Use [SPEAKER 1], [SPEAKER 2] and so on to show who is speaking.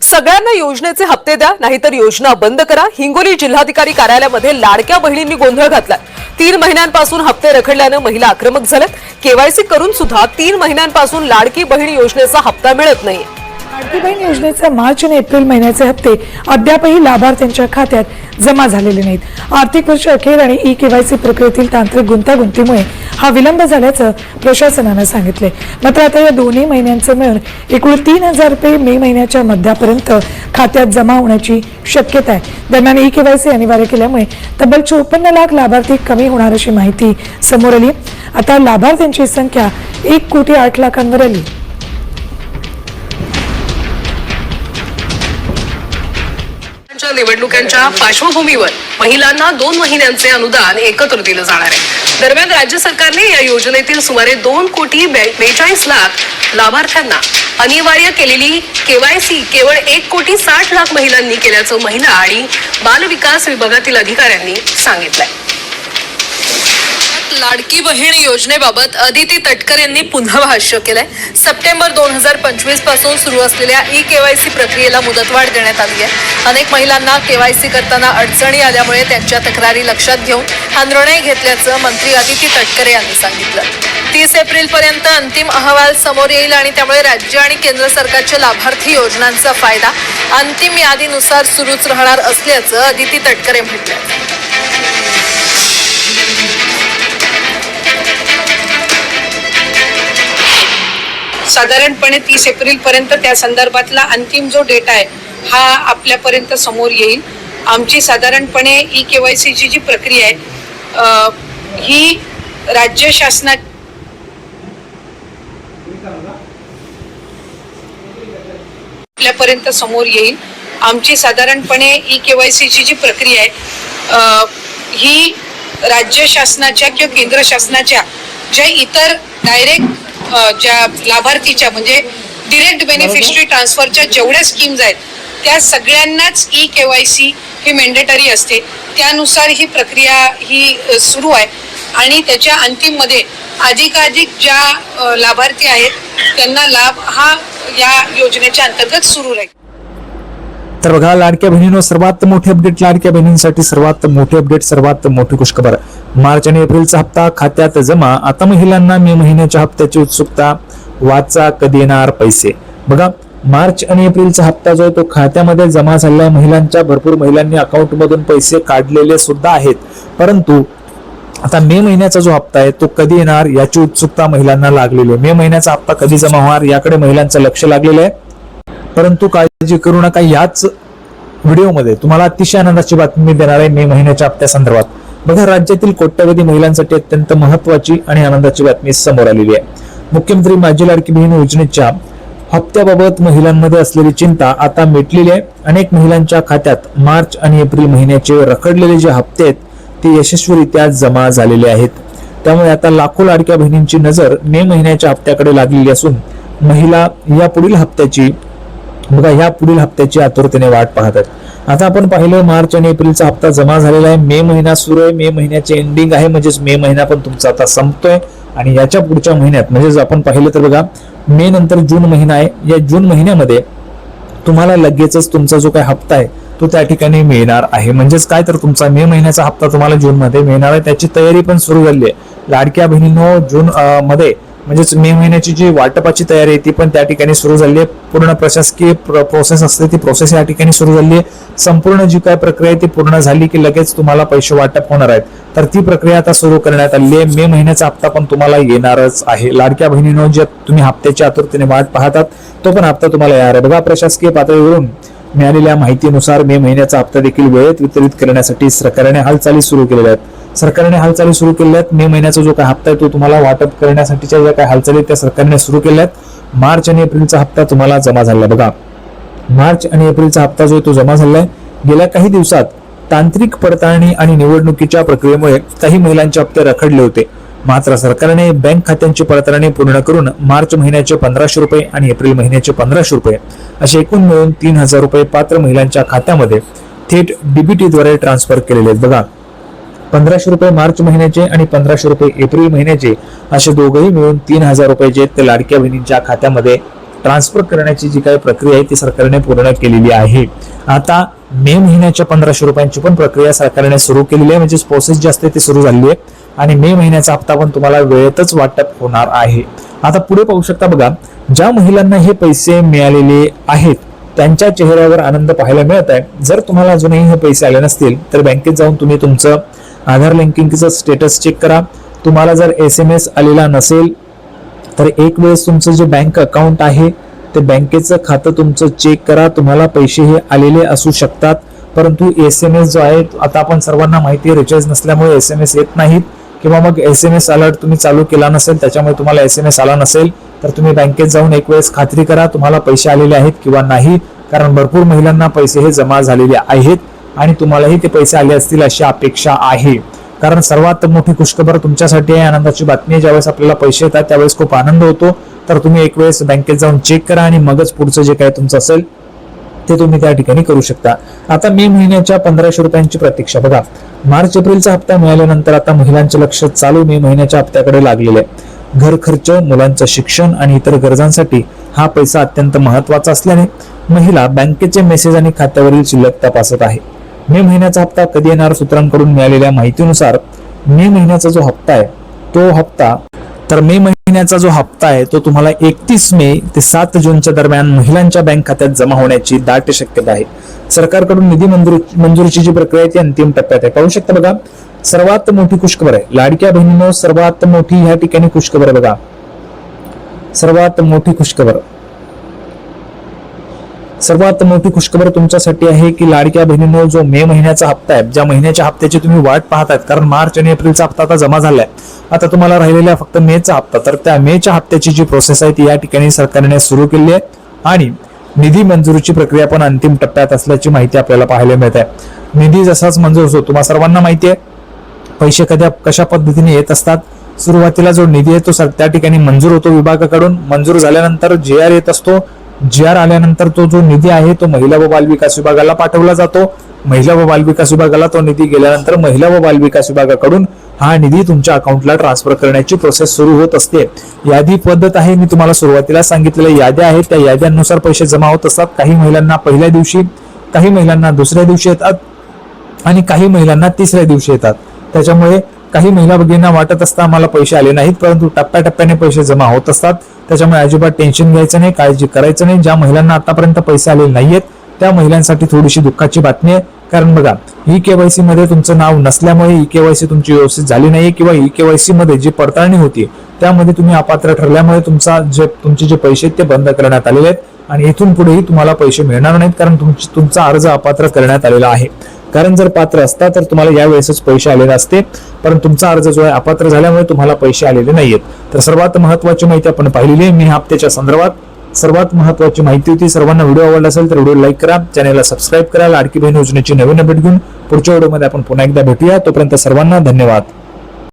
[SPEAKER 1] सगळ्यांना योजनेचे हप्ते द्या, नाहीतर योजना बंद करा. हिंगोली जिल्हाधिकारी कार्यालयामध्ये लाडक्या बहिणींनी गोंधळ घातलाय. 3 महिन्यांपासून हप्ते रखडल्यानं महिला आक्रमक झाल्यात. केवायसी करून सुद्धा 3 महिन्यांपासून लाडकी बहीण योजनेचा हप्ता मिळत नाही.
[SPEAKER 2] लाडकी बहीण योजनेचे मार्च आणि एप्रिल महिन्याचे हप्ते अद्यापही लाभार्थ्यांच्या खात्यात जमा झालेले नाहीत. आर्थिक वर्ष अखेर आणि ई केवायसी प्रक्रियेतील तांत्रिक गुंतागुंतीमुळे हा विलंब झाल्याचं प्रशासनानं सांगितले. मात्र आता या दोन्ही महिन्यांचे मिळून एकूण 3,000 रुपये मे महिन्याच्या मध्यापर्यंत खात्यात जमा होण्याची शक्यता आहे. दरम्यान ई केवायसी अनिवार्य केल्यामुळे तब्बल 54 लाख लाभार्थी कमी होणार अशी माहिती समोर आली. आता लाभार्थ्यांची संख्या 1,08,00,000 आली.
[SPEAKER 1] निवडणुकांच्या पार्श्वभूमीवर महिलांना 2 महिन्यांचे अनुदान एकत्र दिलं जाणार आहे. दरम्यान राज्य सरकारने या योजनेतील सुमारे 2,42,00,000 लाभार्थ्यांना अनिवार्य केलेली केवायसी केवळ 1,60,00,000 महिलांनी केल्याचं महिला आणि बाल विकास विभागातील अधिकाऱ्यांनी सांगितलंय. लाडकी बहीण योजनेबाबत अदिती तटकर यांनी पुन्हा भाष्य केलंय. सप्टेंबर 2025 पासून सुरू असलेल्या ई केवायसी प्रक्रियेला मुदतवाढ देण्यात आली आहे. अनेक महिलांना केवायसी करताना अडचणी आल्यामुळे त्यांच्या तक्रारी लक्षात घेऊन हा निर्णय घेतल्याचं मंत्री अदिती तटकरे यांनी सांगितलं. 30 एप्रिल पर्यंत अंतिम अहवाल समोर येईल आणि त्यामुळे राज्य आणि केंद्र सरकारच्या लाभार्थी योजनांचा फायदा अंतिम यादीनुसार सुरूच राहणार असल्याचं अदिती तटकरे म्हटलं.
[SPEAKER 3] साधारणपणे 30 एप्रिल पर्यंत त्या संदर्भातला अंतिम जो डेटा आहे हा आपल्यापर्यंत समोर येईल. आमची साधारणपणे ई केवायसीची जी प्रक्रिया आहे ही राज्य शासना आपल्यापर्यंत समोर येईल. आमची साधारणपणे ई केवायसीची जी प्रक्रिया आहे ही राज्य शासनाच्या किंवा केंद्र शासनाच्या ज्या इतर डायरेक्ट ज्या लाभार्थीच्या म्हणजे डिरेक्ट बेनिफिशरी ट्रान्सफरच्या जेवढ्या स्कीम्स आहेत त्या सगळ्यांनाच ई केवायसी ही मॅन्डेटरी असते. त्यानुसार ही प्रक्रिया ही सुरू आहे आणि त्याच्या अंतिममध्ये अधिकाधिक ज्या लाभार्थी आहेत त्यांना लाभ हा या योजनेच्या अंतर्गत सुरू राहील.
[SPEAKER 4] तर बघा, लाडक्या बहिणींनो, सर्वात मोठे अपडेट, लाडक्या बहिणींसाठी सर्वात मोठे अपडेट, सर्वात मोठी खुशखबर. मार्च आणि एप्रिलचा हप्ता खात्यात जमा. आता महिलांना मे महिन्याच्या हप्त्याची उत्सुकता. वाचा, कधी येणार पैसे. बघा, मार्च आणि एप्रिलचा हप्ता जो आहे तो खात्यामध्ये जमा झालेला. महिलांच्या भरपूर महिलांनी अकाउंट मधून पैसे काढलेले सुद्धा आहेत. परंतु आता मे महिन्याचा जो हप्ता आहे तो कधी येणार याची उत्सुकता महिलांना लागलेली आहे. मे महिन्याचा हप्ता कधी जमा होणार याकडे महिलांचं लक्ष लागलेलं आहे. परंतु काळजी करू नका, याच व्हिडिओमध्ये तुम्हाला अतिशय आनंदाची बातमी देणार आहे मे महिन्याच्या हप्त्या संदर्भात. बघा, राज्यातील कोट्यवधी महिलांसाठी अत्यंत महत्वाची आणि आनंदाची बातमी समोर आलेली आहे. मुख्यमंत्री माझी लाडकी बहीण योजनेच्या हप्त्याबाबत महिलांमध्ये असलेली चिंता आता मिटलेली आहे. अनेक महिलांच्या खात्यात मार्च आणि एप्रिल महिन्याचे रखडलेले जे हप्ते आहेत ते यशस्वीरित्या जमा झालेले आहेत. त्यामुळे आता लाखो लाडक्या बहिणींची नजर मे महिन्याच्या हप्त्याकडे लागलेली असून महिला या पुढील हप्त्याची आतुरतेने वाट पाहतात. आता आपण पाहिलं, मार्च आणि एप्रिलचा हप्ता जमा झालेला आहे. मे महिना सुरू आहे, मे महिन्याचे एंडिंग आहे, म्हणजेच मे महिना पण तुमचा आता संपतोय. आणि याच्या पुढच्या महिन्यात म्हणजे आपण पाहिलं तर बघा, मे नंतर जून महिना आहे. या जून महिन्यामध्ये तुम्हाला लगेचच तुमचा जो काही हप्ता आहे तो त्या ठिकाणी मिळणार आहे. म्हणजेच काय, तर तुमचा मे महिन्याचा हप्ता तुम्हाला जून मध्ये मिळणार आहे. त्याची तयारी पण सुरू झाली आहे. लाडक्या बहिणींनो, जून मध्ये म्हणजेच मे महिन्याची जी वाटपाची तयारी आहे ती पण त्या ठिकाणी सुरू झाली आहे. पूर्ण प्रशासकीय प्रोसेस असते ती प्रोसेस या ठिकाणी सुरू झाली आहे. संपूर्ण जी काय प्रक्रिया आहे ती पूर्ण झाली की लगेच तुम्हाला पैसे वाटप होणार आहेत. तर ती प्रक्रिया आता सुरू करण्यात आली आहे. मे महिन्याचा हप्ता पण तुम्हाला येणारच आहे. लाडक्या बहिणींनो, जे तुम्ही हप्त्याची आतुरतेने वाट पाहतात तो पण हप्ता तुम्हाला येणार आहे. बघा, प्रशासकीय पातळीवरून मिळालेल्या माहितीनुसार मे महिन्याचा हप्ता देखील वेळेत वितरित करण्यासाठी सरकारने हालचाली सुरू केलेल्या आहेत. मे महिन्याचा जो काही हप्ता आहे तो तुम्हाला वाटप करण्यासाठीच्या ज्या काही हालचाली त्या सरकारने सुरू केल्या आहेत. मार्च आणि एप्रिलचा हप्ता तुम्हाला जमा झाला. बघा, मार्च आणि एप्रिलचा हप्ता जो तो जमा झालाय. गेल्या काही दिवसात तांत्रिक पडताळणी आणि निवडणुकीच्या प्रक्रियेमुळे काही महिलांचे हप्ते रखडले होते. मात्र सरकारने बँक खात्यांची पडताळणी पूर्ण करून मार्च महिन्याचे 1,500 रुपये आणि एप्रिल महिन्याचे 1,500 रुपये असे एकूण मिळून 3,000 रुपये पात्र महिलांच्या खात्यामध्ये थेट डीबीटीद्वारे ट्रान्सफर केलेले आहेत. बघा, 1,500 रुपये मार्च महिन्याचे आणि 1,500 रुपये एप्रिल महिन्याचे असे दोघेही मिळून 3,000 रुपये जे ते लाडक्या बहिणींच्या खात्यामध्ये ट्रान्सफर करण्याची जी काही प्रक्रिया आहे ती सरकारने पूर्ण केलेली आहे. आता मे महिन्याच्या 1500 रुपयांची पण प्रक्रिया सरकारने सुरू केलेली आहे, म्हणजे प्रोसेस जी असते ती सुरू झालेली आहे आणि मे महिन्याचा हप्ता पण तुम्हाला वेळेतच वाटप होणार आहे. आता पुढे पाहू शकता बघा, ज्या महिलांना हे पैसे मिळालेले आहेत त्यांच्या चेहऱ्यावर आनंद पाहायला मिळत आहे. जर तुम्हाला अजूनही हे पैसे आले नसतील तर बँकेत जाऊन तुम्ही तुमचं आधार लिंकिंगचं स्टेटस चेक करा. तुम्हाला जर SMS आलेला नसेल तर एक वेळेस तुमचं जे बँक अकाउंट आहे ते बँकेचं खातं तुमचं चेक करा. तुम्हाला पैसे हे आलेले असू शकतात, परंतु SMS जो आहे, आता आपण सर्वांना माहिती आहे रिचार्ज नसल्यामुळे SMS येत नाहीत किंवा मग SMS अलर्ट तुम्ही चालू केला नसेल त्याच्यामुळे तुम्हाला SMS आला नसेल तर तुम्ही बँकेत जाऊन एक वेळेस खात्री करा तुम्हाला पैसे आलेले आहेत किंवा नाही, कारण भरपूर महिलांना पैसे हे जमा झालेले आहेत आणि तुम्हालाही ते पैसे आले असतील अशी अपेक्षा आहे. कारण सर्वात मोठी खुशखबर तुमच्यासाठी आहे, आनंदाची बातमी आहे. ज्यावेळेस आपल्याला पैसे येतात त्यावेळेस खूप आनंद होतो, तर तुम्ही एक वेळेस बँकेत जाऊन चेक करा आणि मगच पुढचं जे काही तुमचं असेल ते तुम्ही त्या ठिकाणी करू शकता. आता मे महिन्याच्या 1500 रुपयांची प्रतीक्षा बघा, मार्च एप्रिलचा हप्ता मिळाल्यानंतर आता महिलांचे लक्ष चालू मे महिन्याच्या हप्त्याकडे लागलेले आहे. घर खर्च, मुलांचं शिक्षण आणि इतर गरजांसाठी हा पैसा अत्यंत महत्वाचा असल्याने महिला बँकेचे मेसेज आणि खात्यावरील शिल्लक तपासत आहे. मे महिन्याचा हप्ता कधी येणार? सूत्रांकडून मिळालेल्या माहितीनुसार मे महिन्याचा जो हप्ता आहे मे महिन्याचा जो हप्ता आहे तो तुम्हाला 31 मे ते 7 जूनच्या दरम्यान महिलांच्या बँक खात्यात जमा होण्याची दाट शक्यता आहे. सरकारकडून निधी मंजुरीची जी प्रक्रिया आहे ती अंतिम टप्प्यात आहे. पाहू शकता बघा, सर्वात मोठी खुशखबर आहे लाडक्या बहिणींनो, सर्वात मोठी या ठिकाणी खुशखबर आहे बघा, सर्वात मोठी खुशखबर तुमच्यासाठी आहे की लाडक्या बहिणींनो, जो मे महिन्याचा हप्ता आहे, ज्या महिन्याच्या हप्त्याची तुम्ही वाट पाहताय, कारण मार्च आणि एप्रिलचा हप्ता आता जमा झालाय, आता तुम्हाला राहिलेला फक्त मेचा हप्ता, तर त्या मेच्या हप्त्याची जी प्रोसेस आहे ती या ठिकाणी सरकारने सुरू केली आहे आणि निधी मंजुरीची प्रक्रिया पण अंतिम टप्प्यात असल्याची माहिती आपल्याला पाहायला मिळत आहे. निधी जसाच मंजूर होतो, तुम्हाला सर्वांना माहिती आहे पैसे कशा पद्धतीने येत असतात. सुरुवातीला जो निधी आहे तो त्या ठिकाणी मंजूर होतो विभागाकडून, मंजूर झाल्यानंतर JR येत असतो, JR आल्यानंतर तो जो निधी आहे तो महिला व बालविकास विभागाला पाठवला जातो. महिला व बालविकास विभागाला तो निधी गेल्यानंतर महिला व बालविकास विभागाकडून हा निधी तुमच्या अकाउंटला ट्रान्सफर करण्याची प्रोसेस सुरू होत असते. यादी पद्धत आहे, मी तुम्हाला सुरुवातीला सांगितलेल्या याद्या आहेत, त्या याद्यांनुसार पैसे जमा होत असतात. काही महिलांना पहिल्या दिवशी, काही महिलांना दुसऱ्या दिवशी येतात आणि काही महिलांना तिसऱ्या दिवशी येतात. त्याच्यामुळे काही महिला भगिनींना वाटत असतं आम्हाला पैसे आले नाहीत, परंतु टप्प्याटप्प्याने पैसे जमा होत असतात. त्याच्यामुळे अजिबात टेन्शन घ्यायचं नाही, काळजी करायचं नाही. ज्या महिलांना आतापर्यंत पैसे आलेले नाहीयेत त्या महिलांसाठी थोडीशी दुःखाची बातमी आहे, कारण बघा EKYC मध्ये तुमचं नाव नसल्यामुळे EKYC तुमची व्यवस्थित झाली नाही किंवा EKYC मध्ये जी पडताळणी होती त्यामध्ये तुम्ही अपात्र ठरल्यामुळे तुमचे जे पैसे ते बंद करण्यात आलेले आहेत आणि इथून पुढेही तुम्हाला पैसे मिळणार नाहीत, कारण तुमचा अर्ज अपात्र करण्यात आलेला आहे. कारण जर पात्र असता तर तुम्हाला यावेळेसच पैसे आलेले असते, पण तुमचा अर्ज जो आहे अपात्र झाल्यामुळे तुम्हाला पैसे आलेले नाहीयेत. तर सर्वात महत्वाची माहिती आपण पाहिलेली आहे. मी हप्त्याच्या संदर्भात सर्वात महत्वाची माहिती होती. सर्वांना व्हिडिओ आवडला असेल तर व्हिडिओ लाईक करा, चॅनलला सबस्क्राईब करा. लाडकी बहीण योजनेची नवीन अपडेट घेऊन पुढच्या व्हिडिओमध्ये आपण पुन्हा एकदा भेटूया. तोपर्यंत सर्वांना धन्यवाद.